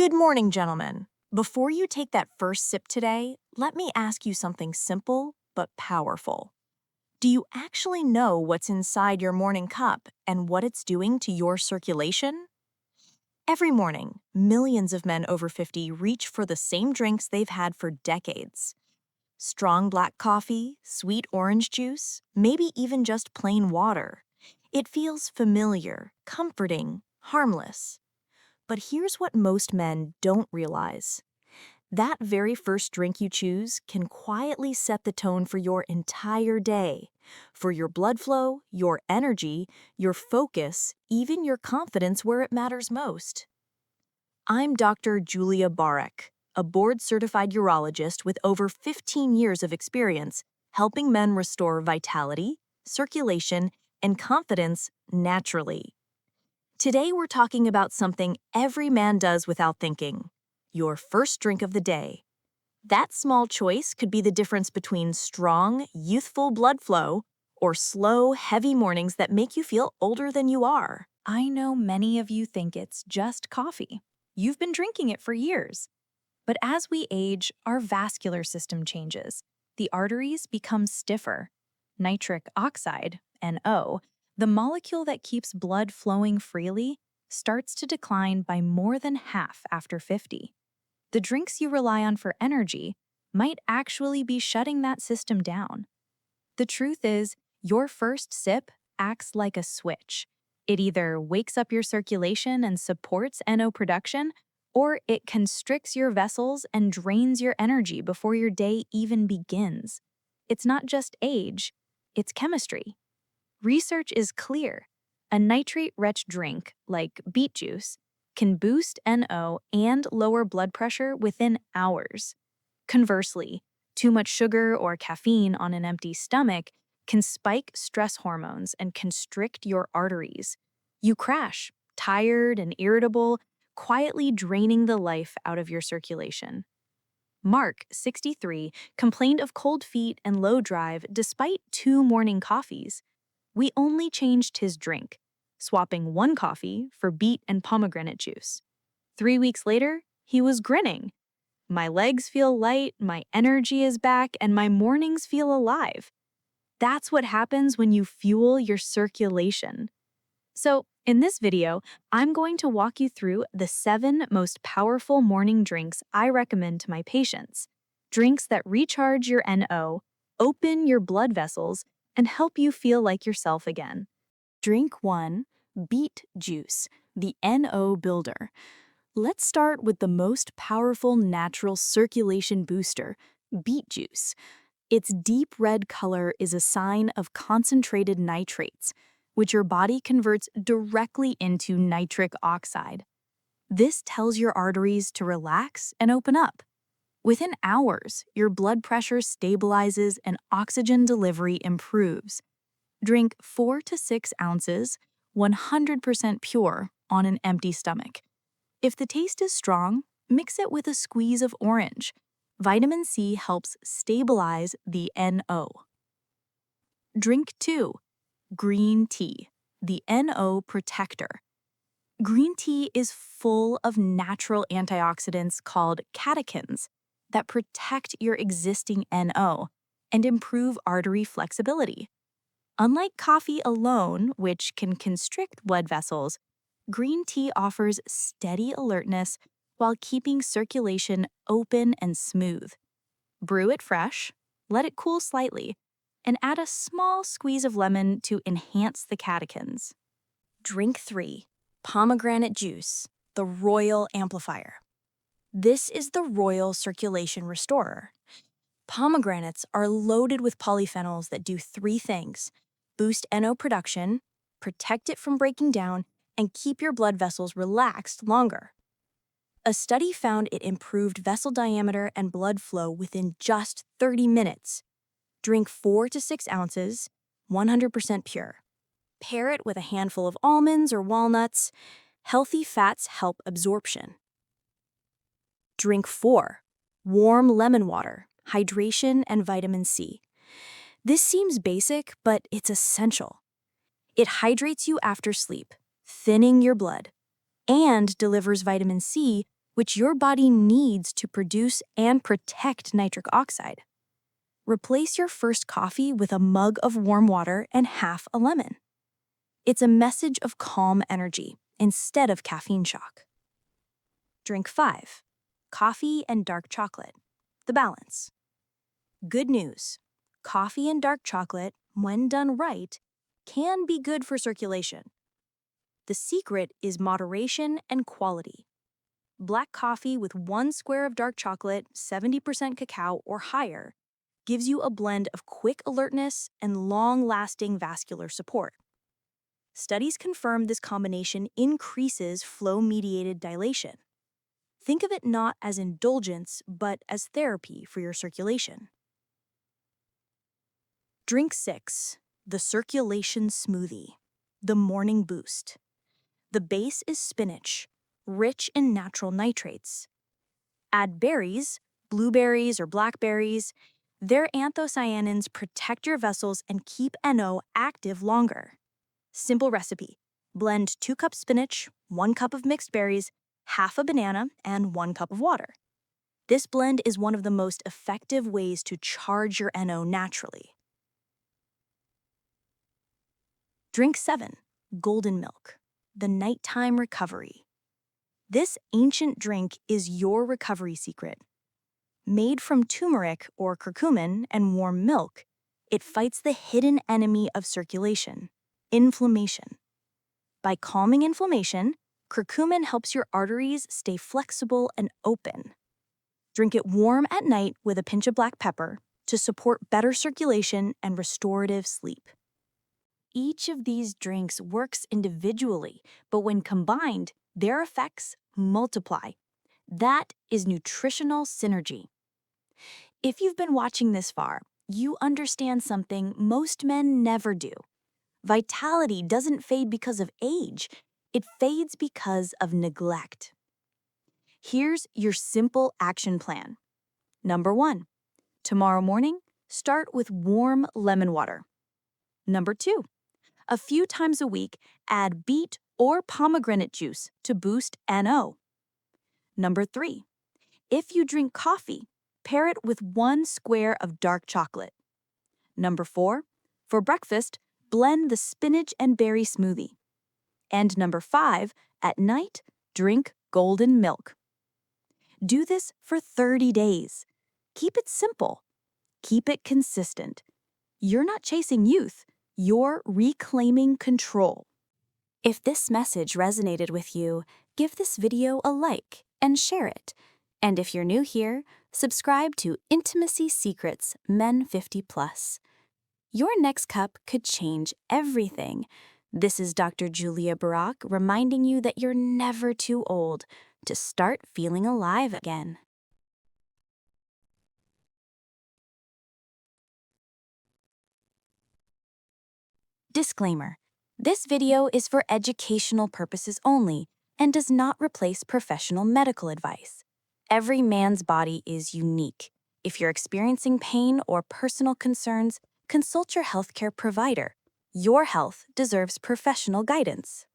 Good morning, gentlemen. Before you take that first sip today, let me ask you something simple but powerful. Do you actually know what's inside your morning cup and what it's doing to your circulation? Every morning, millions of men over 50 reach for the same drinks they've had for decades. Strong black coffee, sweet orange juice, maybe even just plain water. It feels familiar, comforting, harmless. But here's what most men don't realize. That very first drink you choose can quietly set the tone for your entire day, for your blood flow, your energy, your focus, even your confidence where it matters most. I'm Dr. Julia Barak, a board-certified urologist with over 15 years of experience helping men restore vitality, circulation, and confidence naturally. Today we're talking about something every man does without thinking: your first drink of the day. That small choice could be the difference between strong, youthful blood flow or slow, heavy mornings that make you feel older than you are. I know many of you think it's just coffee. You've been drinking it for years. But as we age, our vascular system changes. The arteries become stiffer. Nitric oxide, NO, the molecule that keeps blood flowing freely, starts to decline by more than half after 50. The drinks you rely on for energy might actually be shutting that system down. The truth is, your first sip acts like a switch. It either wakes up your circulation and supports NO production, or it constricts your vessels and drains your energy before your day even begins. It's not just age, it's chemistry. Research is clear. A nitrate-rich drink, like beet juice, can boost NO and lower blood pressure within hours. Conversely, too much sugar or caffeine on an empty stomach can spike stress hormones and constrict your arteries. You crash, tired and irritable, quietly draining the life out of your circulation. Mark, 63, complained of cold feet and low drive despite 2 morning coffees. We only changed his drink, swapping one coffee for beet and pomegranate juice. 3 weeks later, he was grinning. My legs feel light, my energy is back, and my mornings feel alive. That's what happens when you fuel your circulation. So, in this video, I'm going to walk you through the 7 most powerful morning drinks I recommend to my patients. Drinks that recharge your NO, open your blood vessels, and help you feel like yourself again. Drink 1, beet juice, the NO builder. Let's start with the most powerful natural circulation booster, beet juice. Its deep red color is a sign of concentrated nitrates, which your body converts directly into nitric oxide. This tells your arteries to relax and open up. Within hours, your blood pressure stabilizes and oxygen delivery improves. Drink 4 to 6 ounces, 100% pure, on an empty stomach. If the taste is strong, mix it with a squeeze of orange. Vitamin C helps stabilize the NO. Drink 2, green tea, the NO protector. Green tea is full of natural antioxidants called catechins that protect your existing NO and improve artery flexibility. Unlike coffee alone, which can constrict blood vessels, green tea offers steady alertness while keeping circulation open and smooth. Brew it fresh, let it cool slightly, and add a small squeeze of lemon to enhance the catechins. Drink 3, pomegranate juice, the royal amplifier. This is the royal circulation restorer. Pomegranates are loaded with polyphenols that do 3 things: boost NO production, protect it from breaking down, and keep your blood vessels relaxed longer. A study found it improved vessel diameter and blood flow within just 30 minutes. Drink 4 to 6 ounces, 100% pure. Pair it with a handful of almonds or walnuts. Healthy fats help absorption. Drink 4, warm lemon water, hydration and vitamin C. This seems basic, but it's essential. It hydrates you after sleep, thinning your blood, and delivers vitamin C which your body needs to produce and protect nitric oxide. Replace your first coffee with a mug of warm water and half a lemon. It's a message of calm energy instead of caffeine shock. Drink 5. Coffee and dark chocolate. The balance. Good news. Coffee and dark chocolate, when done right, can be good for circulation. The secret is moderation and quality. Black coffee with 1 square of dark chocolate, 70% cacao or higher, gives you a blend of quick alertness and long-lasting vascular support. Studies confirm this combination increases flow-mediated dilation. Think of it not as indulgence, but as therapy for your circulation. Drink 6. The Circulation Smoothie. The Morning Boost. The base is spinach, rich in natural nitrates. Add berries, blueberries or blackberries. Their anthocyanins protect your vessels and keep NO active longer. Simple recipe. Blend 2 cups spinach, 1 cup of mixed berries, half a banana, and 1 cup of water. This blend is one of the most effective ways to charge your NO naturally. Drink 7. Golden Milk. The Nighttime Recovery. This ancient drink is your recovery secret. Made from turmeric or curcumin and warm milk, it fights the hidden enemy of circulation, inflammation. By calming inflammation, curcumin helps your arteries stay flexible and open. Drink it warm at night with a pinch of black pepper to support better circulation and restorative sleep. Each of these drinks works individually, but when combined, their effects multiply. That is nutritional synergy. If you've been watching this far, you understand something most men never do. Vitality doesn't fade because of age, it fades because of neglect. Here's your simple action plan. Number 1, tomorrow morning, start with warm lemon water. Number 2, a few times a week, add beet or pomegranate juice to boost NO. Number 3, if you drink coffee, pair it with 1 square of dark chocolate. Number 4, for breakfast, blend the spinach and berry smoothie. And number 5, at night, drink golden milk. Do this for 30 days. Keep it simple. Keep it consistent. You're not chasing youth, you're reclaiming control. If this message resonated with you, give this video a like and share it. And if you're new here, subscribe to Intimacy Secrets Men 50+. Your next cup could change everything. This is Dr. Julia Barak reminding you that you're never too old to start feeling alive again. Disclaimer: this video is for educational purposes only and does not replace professional medical advice. Every man's body is unique. If you're experiencing pain or personal concerns, consult your healthcare provider. Your health deserves professional guidance.